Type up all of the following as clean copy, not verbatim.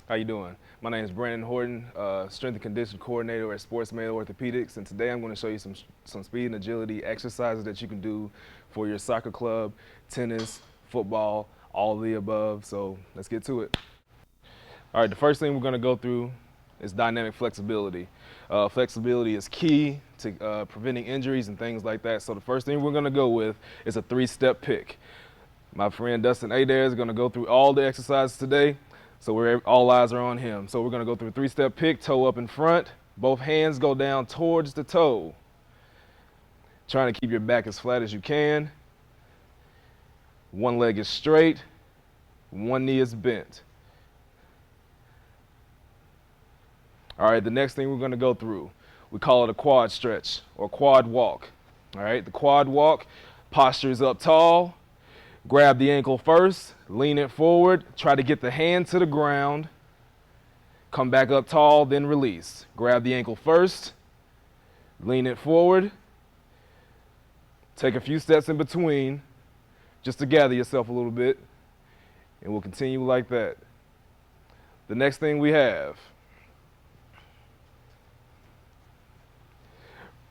How you doing? My name is Brandon Horton, strength and conditioning coordinator at Sports Med Orthopedics, and today I'm going to show you some speed and agility exercises that you can do for your soccer club, tennis, football, all of the above. So let's get to it. All right, the first thing we're going to go through is dynamic flexibility. Flexibility is key to preventing injuries and things like that. So the first thing we're going to go with is a three-step pick. My friend Dustin Adair is going to go through all the exercises today. So all eyes are on him. So we're going to go through a three-step pick, toe up in front. Both hands go down towards the toe. Trying to keep your back as flat as you can. One leg is straight. One knee is bent. All right, the next thing we're going to go through, we call it a quad stretch or quad walk. All right, the quad walk, posture is up tall. Grab the ankle first, lean it forward, try to get the hand to the ground, come back up tall, then release. Grab the ankle first, lean it forward, take a few steps in between just to gather yourself a little bit, and we'll continue like that. The next thing we have,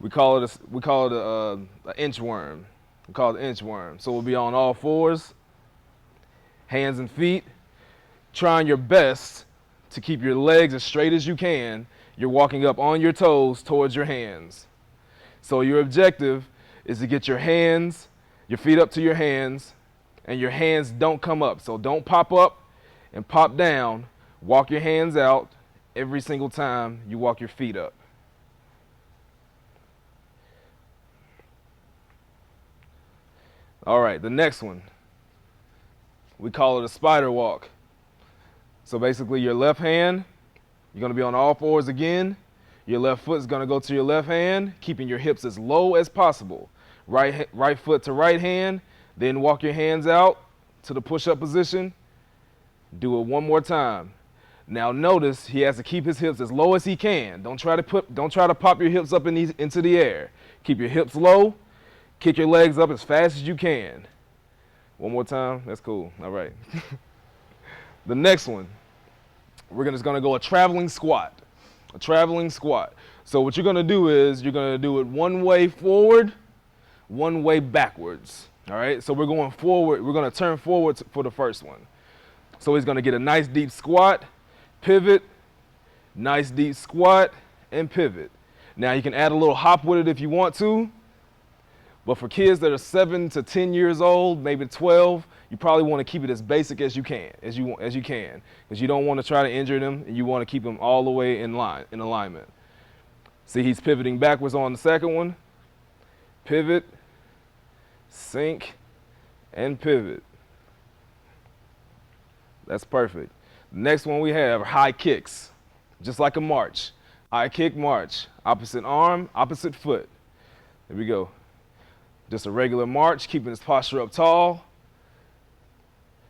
we call it an inchworm. We call it inchworm. So we'll be on all fours, hands and feet, trying your best to keep your legs as straight as you can. You're walking up on your toes towards your hands. So your objective is to get your feet up to your hands, and your hands don't come up. So don't pop up and pop down. Walk your hands out every single time you walk your feet up. All right, the next one, we call it a spider walk. So basically your left hand, you're going to be on all fours again. Your left foot is going to go to your left hand, keeping your hips as low as possible. Right foot to right hand, then walk your hands out to the push-up position. Do it one more time. Now notice he has to keep his hips as low as he can. Don't try to pop your hips up into the air. Keep your hips low. Kick your legs up as fast as you can. One more time. That's cool. All right. The next one, we're just going to go a traveling squat. A traveling squat. So what you're going to do is you're going to do it one way forward, one way backwards. All right. So we're going forward. We're going to turn forward for the first one. So he's going to get a nice deep squat, pivot, nice deep squat, and pivot. Now you can add a little hop with it if you want to. But for kids that are 7 to 10 years old, maybe 12, you probably want to keep it as basic as you can, because you don't want to try to injure them, and you want to keep them all the way in alignment. See, he's pivoting backwards on the second one. Pivot, sink, and pivot. That's perfect. The next one we have are high kicks, just like a march. High kick, march. Opposite arm, opposite foot. There we go. Just a regular march, keeping his posture up tall,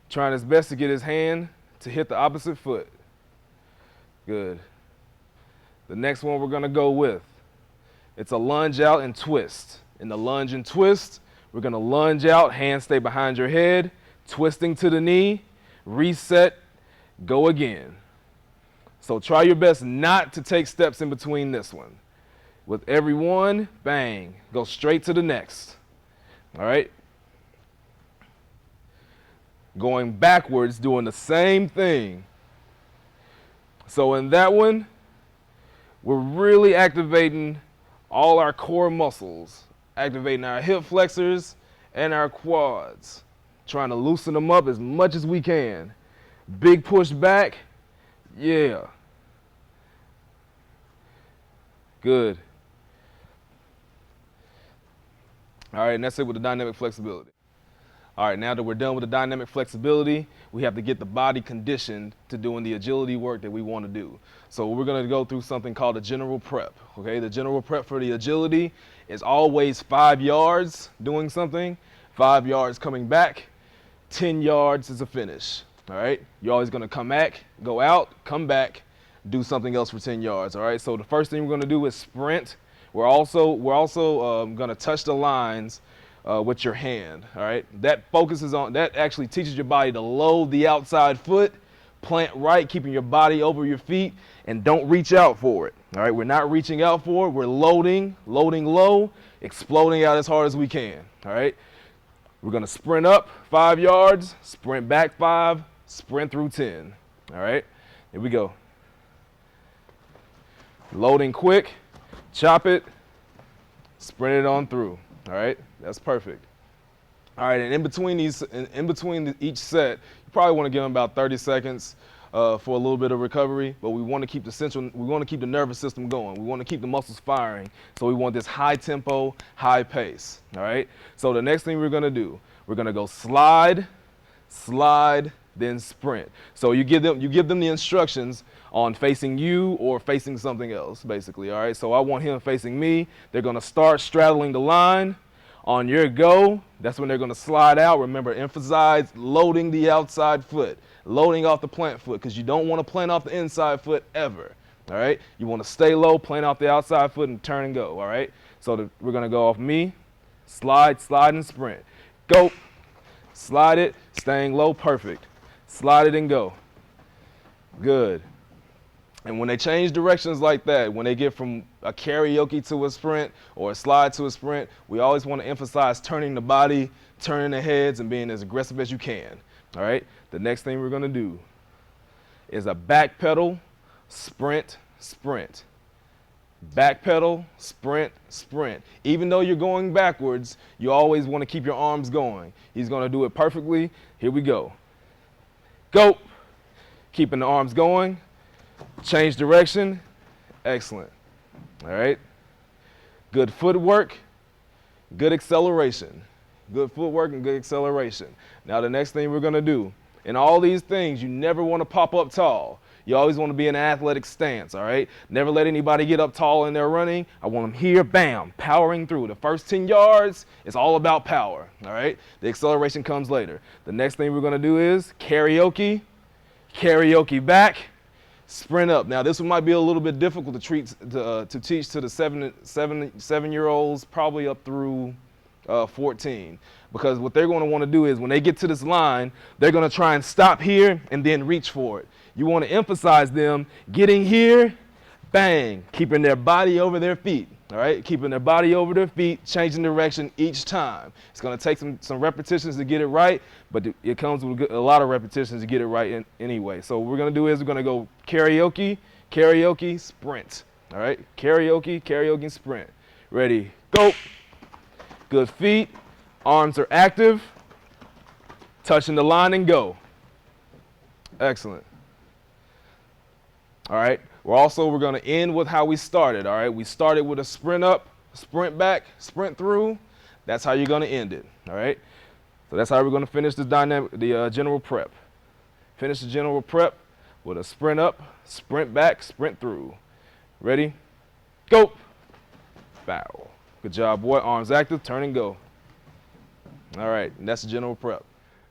trying his best to get his hand to hit the opposite foot. Good. The next one we're going to go with, it's a lunge out and twist. In the lunge and twist, we're going to lunge out, hands stay behind your head, twisting to the knee, reset, go again. So try your best not to take steps in between this one. With every one, bang, go straight to the next. All right. Going backwards, doing the same thing. So in that one, we're really activating all our core muscles, activating our hip flexors and our quads, trying to loosen them up as much as we can. Big push back. Yeah. Good. All right, and that's it with the dynamic flexibility. All right, now that we're done with the dynamic flexibility, we have to get the body conditioned to doing the agility work that we want to do. So we're going to go through something called a general prep. Okay, the general prep for the agility is always 5 yards doing something, 5 yards coming back, 10 yards is a finish. All right, you're always going to come back, go out, come back, do something else for 10 yards. All right, so the first thing we're going to do is sprint. We're also going to touch the lines with your hand. All right, that actually teaches your body to load the outside foot, Plant right, keeping your body over your feet, and don't reach out for it. All right, we're not reaching out for it. We're loading low, exploding out as hard as we can. All right, we're gonna sprint up 5 yards, sprint back 5, sprint through 10. All right, here we go. Loading quick, chop it, sprint it on through. All right, that's perfect. All right, and in between each set, you probably want to give them about 30 seconds for a little bit of recovery. But we want to keep the nervous system going. We want to keep the muscles firing. So we want this high tempo, high pace. All right. So the next thing we're gonna do, we're gonna go slide, then sprint. So you give them the instructions on facing you or facing something else, basically. All right. So I want him facing me. They're gonna start straddling the line. On your go, that's when they're going to slide out. Remember, emphasize loading the outside foot, loading off the plant foot, because you don't want to plant off the inside foot ever. All right? You want to stay low, plant off the outside foot, and turn and go. All right? So we're going to go off me, slide, and sprint. Go. Slide it, staying low, perfect. Slide it and go. Good. And when they change directions like that, when they get from a karaoke to a sprint or a slide to a sprint, we always want to emphasize turning the body, turning the heads, and being as aggressive as you can. All right? The next thing we're going to do is a back pedal, sprint. Back pedal, sprint. Even though you're going backwards, you always want to keep your arms going. He's going to do it perfectly. Here we go. Go. Keeping the arms going. Change direction. Excellent. All right. Good footwork. Good acceleration. Good footwork and good acceleration. Now the next thing we're going to do, in all these things, you never want to pop up tall. You always want to be in an athletic stance, all right? Never let anybody get up tall in their running. I want them here, bam, powering through. The first 10 yards is all about power, all right? The acceleration comes later. The next thing we're going to do is karaoke back, sprint up. Now this one might be a little bit difficult to teach to the 7-year-olds, probably up through 14, because what they're going to want to do is when they get to this line, they're going to try and stop here and then reach for it. You want to emphasize them getting here, bang, keeping their body over their feet. All right, keeping their body over their feet, changing direction each time. It's going to take some repetitions to get it right, but it comes with a lot of repetitions to get it right anyway. So what we're going to do is we're going to go karaoke, sprint. All right, karaoke, sprint. Ready, go. Good feet, arms are active, touching the line and go. Excellent. All right, we're going to end with how we started. All right, we started with a sprint up, sprint back, sprint through. That's how you're going to end it. All right, so that's how we're going to finish the general prep. Finish the general prep with a sprint up, sprint back, sprint through. Ready, go. Bow. Good job, boy. Arms active, turn and go. All right, and that's the general prep.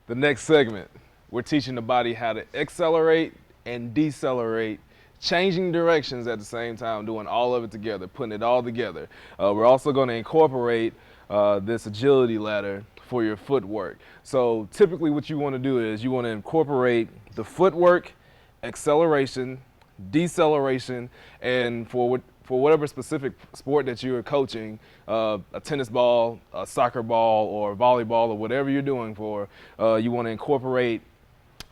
The next segment, we're teaching the body how to accelerate and decelerate, changing directions at the same time, doing all of it together, putting it all together. We're also going to incorporate this agility ladder for your footwork. So typically what you want to do is you want to incorporate the footwork, acceleration, deceleration, and for whatever specific sport that you're coaching, a tennis ball, a soccer ball, or volleyball, or whatever you're doing you want to incorporate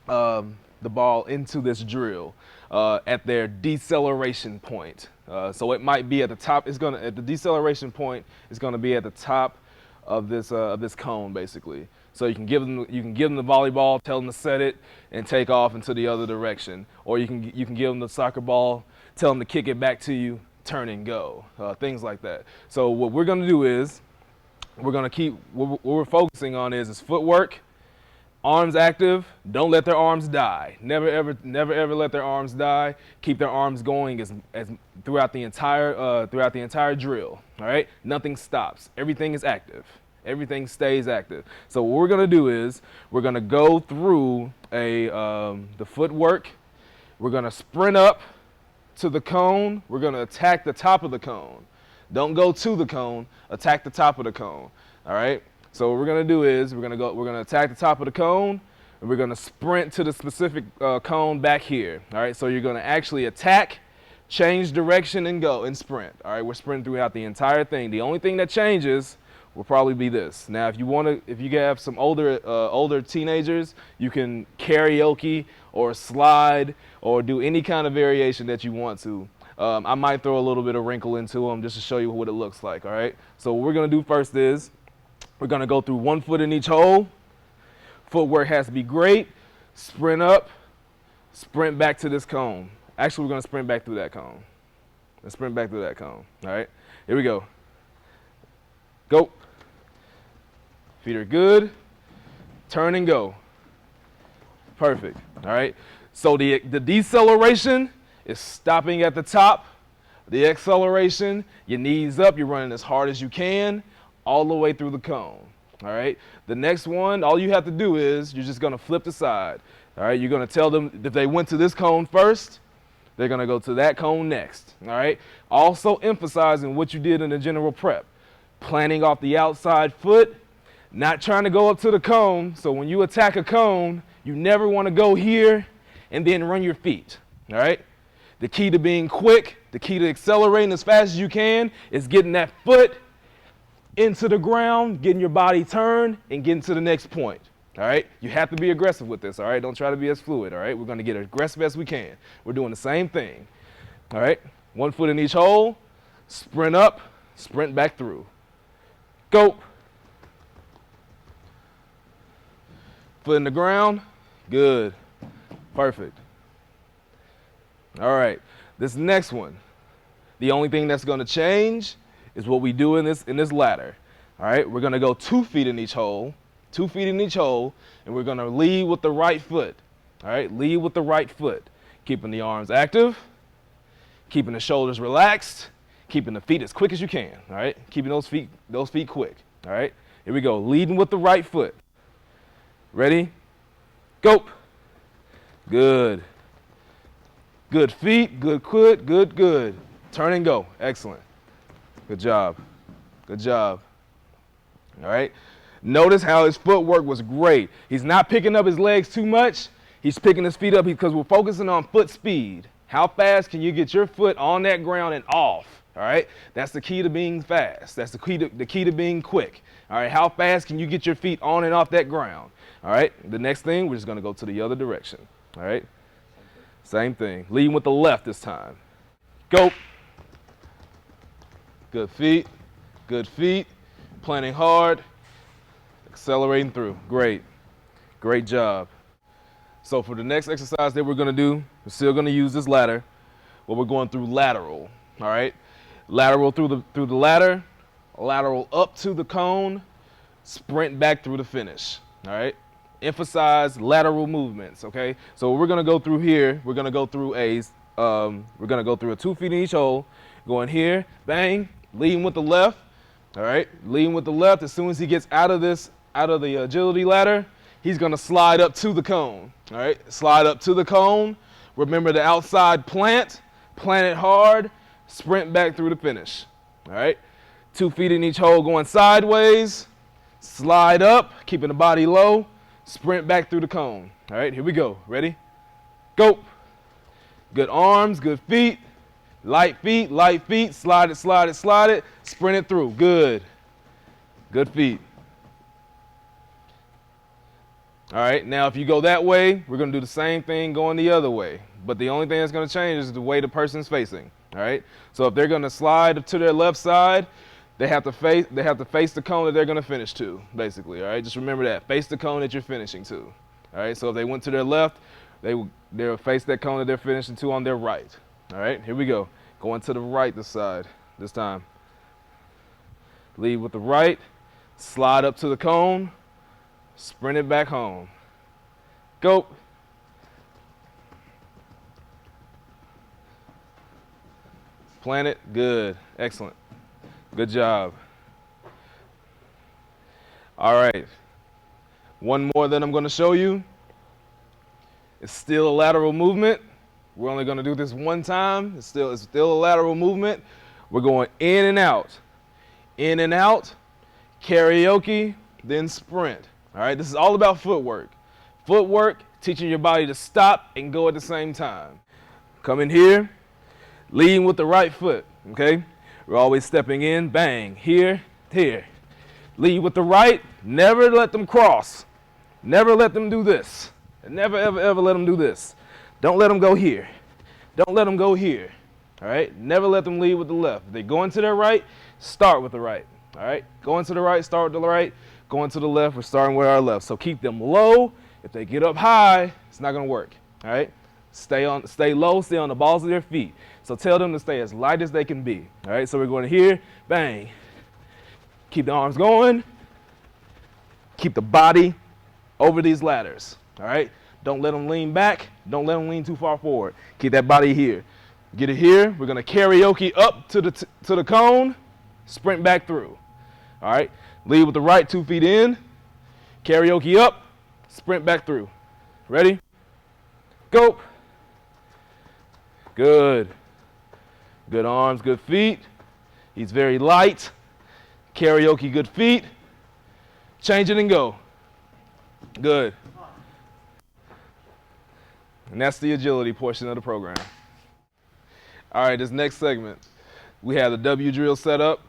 the ball into this drill at their deceleration point. So it might be at the top. At the deceleration point, it's going to be at the top of this cone, basically. So you can give them the volleyball, tell them to set it, and take off into the other direction, or you can give them the soccer ball, tell them to kick it back to you, turn and go, things like that. So what we're going to do is what we're focusing on is footwork, arms active. Don't let their arms die. Never ever let their arms die. Keep their arms going as throughout the entire drill. All right, nothing stops. Everything is active. Everything stays active. So what we're going to do is we're going to go through the footwork. We're going to sprint up to the cone. We're going to attack the top of the cone. Don't go to the cone, attack the top of the cone. All right? So what we're going to do is we're going to attack the top of the cone. and we're gonna sprint to the specific cone back here. All right, so you're gonna actually attack, change direction, and go and sprint. All right, we're sprinting throughout the entire thing. The only thing that changes will probably be this. Now, if you have some older teenagers, you can karaoke or slide or do any kind of variation that you want to. I might throw a little bit of wrinkle into them just to show you what it looks like. All right. So what we're gonna do first is we're gonna go through 1 foot in each hole. Footwork has to be great. Sprint up, sprint back to this cone. Actually, we're gonna sprint back through that cone. Let's sprint back through that cone. All right. Here we go. Go. Feet are good. Turn and go. Perfect. All right. So the deceleration is stopping at the top. The acceleration, your knees up, you're running as hard as you can all the way through the cone. All right. The next one, all you have to do is you're just going to flip the side. All right. You're going to tell them if they went to this cone first, they're going to go to that cone next. All right. Also emphasizing what you did in the general prep. Planting off the outside foot, not trying to go up to the cone. So when you attack a cone, you never want to go here and then run your feet. All right. The key to being quick, the key to accelerating as fast as you can is getting that foot into the ground, getting your body turned, and getting to the next point. All right. You have to be aggressive with this. All right. Don't try to be as fluid. All right. We're going to get as aggressive as we can. We're doing the same thing. All right. 1 foot in each hole, sprint up, sprint back through. Go. Foot in the ground. Good. Perfect. All right. This next one, the only thing that's going to change is what we do in this ladder. All right. We're going to go 2 feet in each hole, 2 feet in each hole, and we're going to lead with the right foot. All right. Lead with the right foot, keeping the arms active, keeping the shoulders relaxed, keeping the feet as quick as you can. All right. Keeping those feet quick. All right. Here we go. Leading with the right foot. Ready? Go. Good. Good feet, good foot, good. Turn and go. Excellent. Good job. Good job. All right. Notice how his footwork was great. He's not picking up his legs too much. He's picking his feet up because we're focusing on foot speed. How fast can you get your foot on that ground and off? All right. That's the key to being fast. That's the key to being quick. All right. How fast can you get your feet on and off that ground? All right. The next thing, we're just going to go to the other direction. All right. Same thing. Leading with the left this time. Go. Good feet. Good feet. Planting hard. Accelerating through. Great. Great job. So for the next exercise that we're going to do, we're still going to use this ladder, but we're going through lateral. All right. Lateral through the ladder. Lateral up to the cone. Sprint back through the finish. All right. Emphasize lateral movements, okay? So we're gonna go through here. We're gonna go through a 2 feet in each hole. Going here, bang, leading with the left. All right, leading with the left. As soon as he gets out of the agility ladder, he's gonna slide up to the cone. All right, slide up to the cone. Remember the outside plant it hard, sprint back through the finish. All right, 2 feet in each hole, going sideways, slide up, keeping the body low. Sprint back through the cone. All right, here we go. Ready? Go. Good arms, good feet. Light feet, slide it, sprint it through. Good. Good feet. All right, now if you go that way, we're going to do the same thing going the other way. But the only thing that's going to change is the way the person's facing. All right, so if they're going to slide to their left side, they have to face the cone that they're going to finish to, basically. All right, just remember that. Face the cone that you're finishing to. All right, so if they went to their left, they'll face that cone that they're finishing to on their right. All right, here we go. Going to the right this time. Lead with the right, slide up to the cone, sprint it back home. Go. Plant it, good, excellent. Good job. All right. One more that I'm going to show you. It's still a lateral movement. We're only going to do this one time. It's still a lateral movement. We're going in and out. In and out, karaoke, then sprint. All right. This is all about footwork. Footwork, teaching your body to stop and go at the same time. Come in here, leading with the right foot, okay? We're always stepping in, bang, here, here. Lead with the right, never let them cross. Never let them do this. Never, ever, ever let them do this. Don't let them go here. Don't let them go here, all right? Never let them lead with the left. If they go into their right, start with the right, all right? Go into the right, start with the right. Go into the left, we're starting with our left. So keep them low. If they get up high, it's not gonna work, all right? Stay low, stay on the balls of their feet. So tell them to stay as light as they can be, all right? So we're going here, bang. Keep the arms going. Keep the body over these ladders, all right? Don't let them lean back. Don't let them lean too far forward. Keep that body here. Get it here. We're gonna karaoke up to the cone, sprint back through, all right? Lead with the right, 2 feet in. Karaoke up, sprint back through. Ready? Go. Good. Good arms, good feet. He's very light. Karaoke, good feet. Change it and go. Good. And that's the agility portion of the program. All right, this next segment, we have the W drill set up.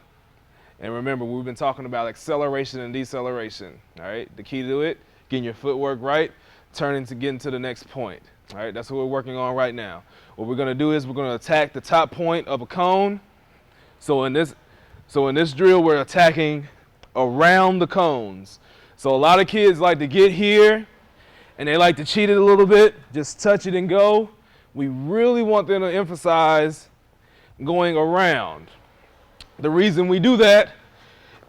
And remember, we've been talking about acceleration and deceleration. All right, the key to it, getting your footwork right, turning to getting to the next point. All right, that's what we're working on right now. What we're going to do is we're going to attack the top point of a cone. So in this drill, we're attacking around the cones. So a lot of kids like to get here, and they like to cheat it a little bit, just touch it and go. We really want them to emphasize going around. The reason we do that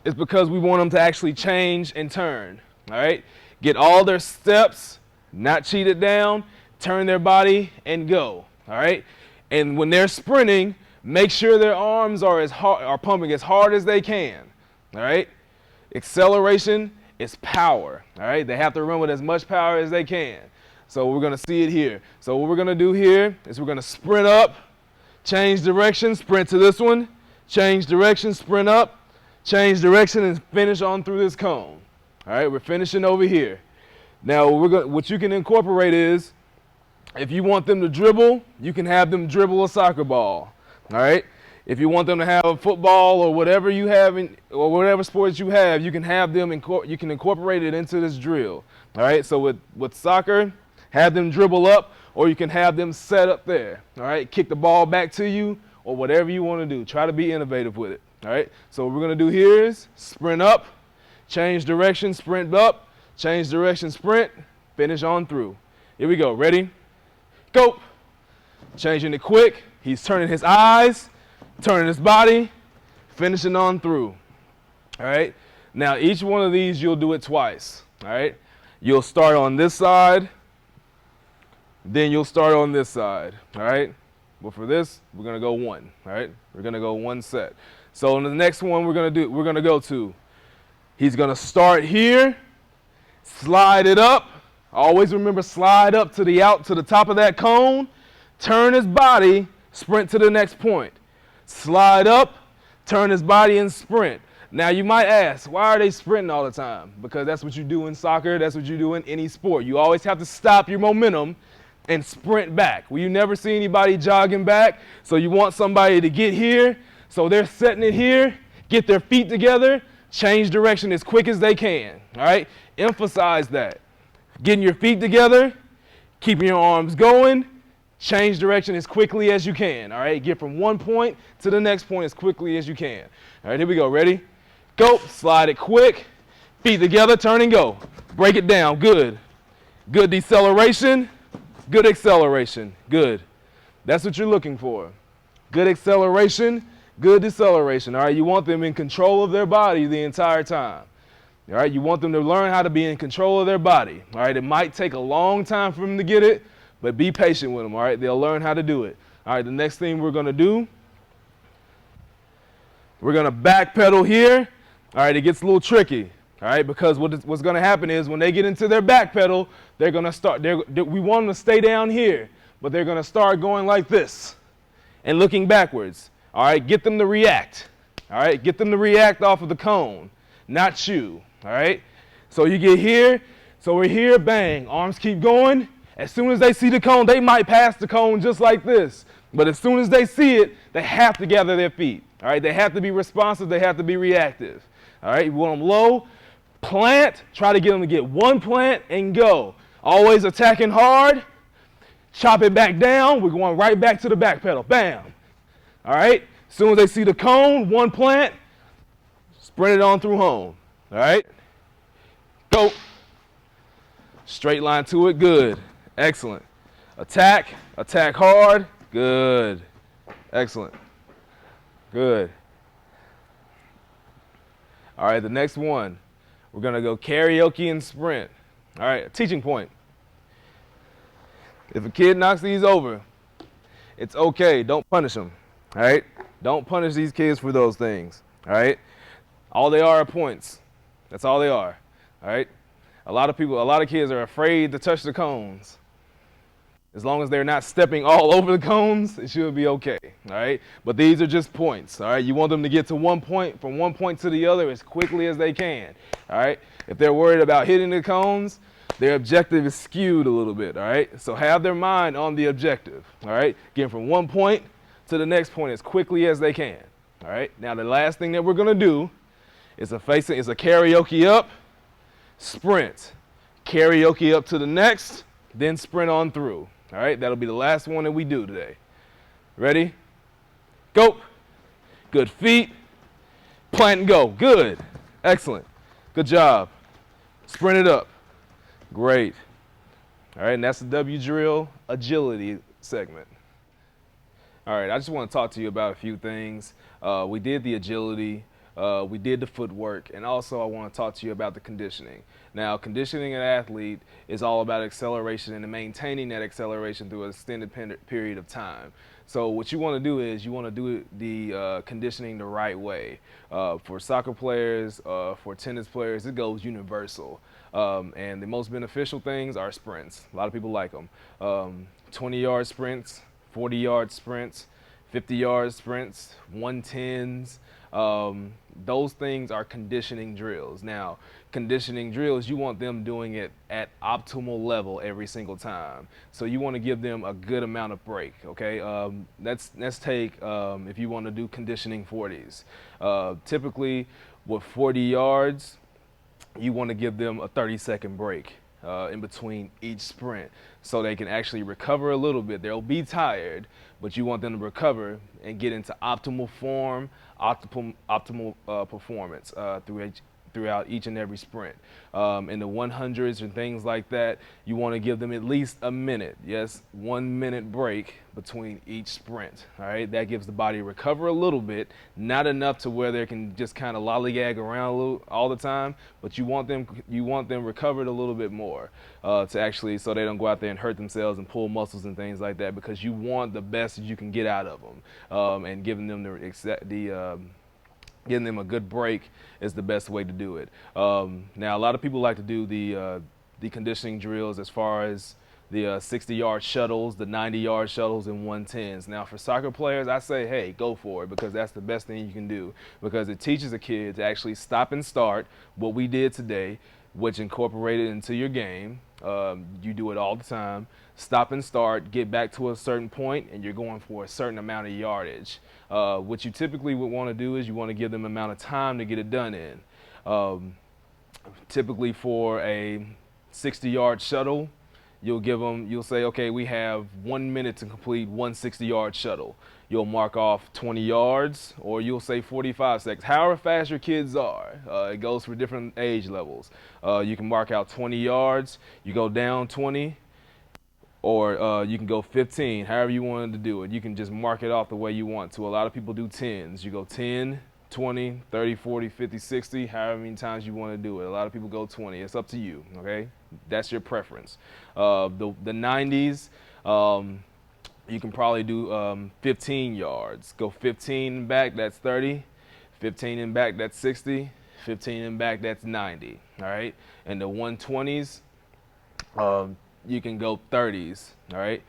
is because we want them to actually change and turn, all right? Get all their steps, not cheat it down, turn their body and go, all right? And when they're sprinting, make sure their arms are pumping as hard as they can, all right? Acceleration is power, all right? They have to run with as much power as they can. So we're gonna see it here. So what we're gonna do here is we're gonna sprint up, change direction, sprint to this one, change direction, sprint up, change direction, and finish on through this cone. All right, we're finishing over here. Now, what you can incorporate is, if you want them to dribble, you can have them dribble a soccer ball. All right? If you want them to have a football or whatever you have, or whatever sports you have, you can have them, you can incorporate it into this drill. All right, so with soccer, have them dribble up, or you can have them set up there. All right, kick the ball back to you, or whatever you want to do. Try to be innovative with it, all right? So what we're going to do here is sprint up, change direction, sprint up, change direction, sprint, finish on through. Here we go. Ready? Go. Changing it quick. He's turning his eyes, turning his body, finishing on through, all right? Now, each one of these, you'll do it twice, all right? You'll start on this side, then you'll start on this side, all right? But for this, we're gonna go one, all right? We're gonna go one set. So in the next one we're gonna go to, he's gonna start here, slide it up. Always remember, slide up to the top of that cone, turn his body, sprint to the next point. Slide up, turn his body and sprint. Now you might ask, why are they sprinting all the time? Because that's what you do in soccer, that's what you do in any sport. You always have to stop your momentum and sprint back. Well, you never see anybody jogging back, so you want somebody to get here, so they're setting it here, get their feet together, change direction as quick as they can, all right? Emphasize that. Getting your feet together, keeping your arms going, change direction as quickly as you can, all right? Get from one point to the next point as quickly as you can. All right, here we go, ready? Go, slide it quick, feet together, turn and go. Break it down, good. Good deceleration. Good acceleration, good. That's what you're looking for. Good acceleration, good deceleration, all right? You want them in control of their body the entire time, all right? You want them to learn how to be in control of their body, all right? It might take a long time for them to get it, but be patient with them, all right? They'll learn how to do it. All right, the next thing we're gonna do, we're gonna backpedal here. All right, it gets a little tricky. All right, because what's going to happen is when they get into their back pedal, they're going to start, we want them to stay down here, but they're going to start going like this and looking backwards. All right, get them to react. All right, get them to react off of the cone, not you. All right, so you get here, So we're here, bang, arms keep going. As soon as they see the cone, they might pass the cone just like this. But as soon as they see it, they have to gather their feet. All right, they have to be responsive, they have to be reactive. All right, you want them low, plant, try to get them to get one plant and go. Always attacking hard, chop it back down, we're going right back to the back pedal, bam. All right, as soon as they see the cone, one plant, sprint it on through home. All right, go. Straight line to it, good, excellent. Attack, attack hard, good, excellent, good. All right, the next one, we're gonna go karaoke and sprint. All right, teaching point. If a kid knocks these over, it's okay, don't punish them, all right? Don't punish these kids for those things, all right? All they are points, that's all they are, all right? A lot of kids are afraid to touch the cones. As long as they're not stepping all over the cones, it should be okay, all right? But these are just points, all right? You want them to get to 1 point, from 1 point to the other as quickly as they can, all right? If they're worried about hitting the cones, their objective is skewed a little bit, all right? So have their mind on the objective, all right? Getting from 1 point to the next point as quickly as they can, all right? Now the last thing that we're gonna do is a karaoke up, sprint. Karaoke up to the next, then sprint on through. All right, that'll be the last one that we do today. Ready? Go. Good feet. Plant and go. Good. Excellent. Good job. Sprint it up. Great. All right, and that's the W drill agility segment. All right, I just want to talk to you about a few things. We did the agility. We did the footwork, and also I want to talk to you about the conditioning. Now, conditioning an athlete is all about acceleration and maintaining that acceleration through an extended period of time. So what you want to do is you want to do the conditioning the right way. For soccer players, for tennis players, it goes universal. And the most beneficial things are sprints. A lot of people like them. 20-yard sprints, 40-yard sprints, 50-yard sprints, 110s. Those things are conditioning drills. Now, conditioning drills, you want them doing it at optimal level every single time. So you want to give them a good amount of break, okay? Let's take, if you want to do conditioning 40s. Typically, with 40 yards, you want to give them a 30-second break in between each sprint so they can actually recover a little bit. They'll be tired, but you want them to recover and get into optimal form, optimal performance throughout each and every sprint. In the 100s and things like that, you want to give them at least a minute. Yes, 1 minute break between each sprint. All right, that gives the body recover a little bit, not enough to where they can just kind of lollygag around all the time, but you want them recovered a little bit more to actually, so they don't go out there and hurt themselves and pull muscles and things like that, because you want the best that you can get out of them, and giving them getting them a good break is the best way to do it. Now, a lot of people like to do the conditioning drills as far as the 60-yard shuttles, the 90-yard shuttles, and 110s. Now, for soccer players, I say, hey, go for it, because that's the best thing you can do, because it teaches a kid to actually stop and start, what we did today, which incorporated into your game. You do it all the time. Stop and start, get back to a certain point, and you're going for a certain amount of yardage. What you typically would want to do is you want to give them an amount of time to get it done in. Typically for a 60-yard shuttle, you'll say, okay, we have 1 minute to complete one 60-yard shuttle. You'll mark off 20 yards, or you'll say 45 seconds. However fast your kids are, it goes for different age levels. You can mark out 20 yards, you go down 20, or you can go 15, however you wanted to do it. You can just mark it off the way you want to. A lot of people do 10s. You go 10, 20, 30, 40, 50, 60, however many times you want to do it. A lot of people go 20. It's up to you, okay? That's your preference. The 90s, you can probably do 15 yards. Go 15 and back, that's 30. 15 and back, that's 60. 15 and back, that's 90, all right? And the 120s, you can go 30s, all right?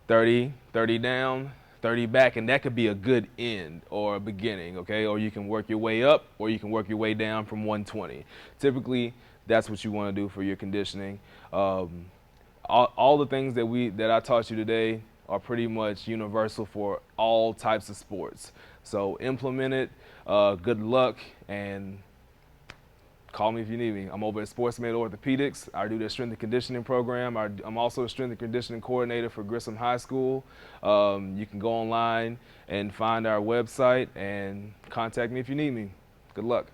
30, 30 down, 30 back, and that could be a good end or a beginning, okay? Or you can work your way up, or you can work your way down from 120. Typically, that's what you want to do for your conditioning. All the things that I taught you today are pretty much universal for all types of sports. So implement it. Good luck, and call me if you need me. I'm over at Sportsmate Orthopedics. I do their strength and conditioning program. I'm also a strength and conditioning coordinator for Grissom High School. You can go online and find our website and contact me if you need me. Good luck.